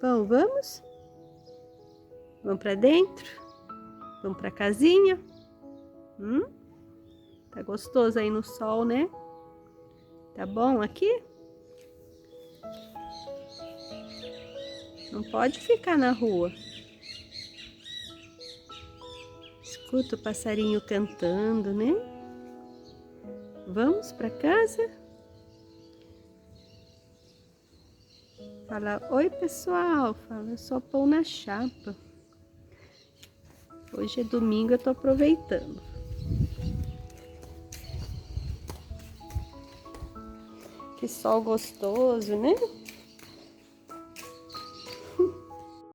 Bom, vamos? Vamos pra dentro? Vamos pra casinha? Tá gostoso aí no sol, né? Tá bom aqui? Não pode ficar na rua. Escuta o passarinho cantando, né? Vamos pra casa? Fala, oi pessoal, fala, eu sou pão na chapa. Hoje é domingo, eu tô aproveitando. Que sol gostoso, né?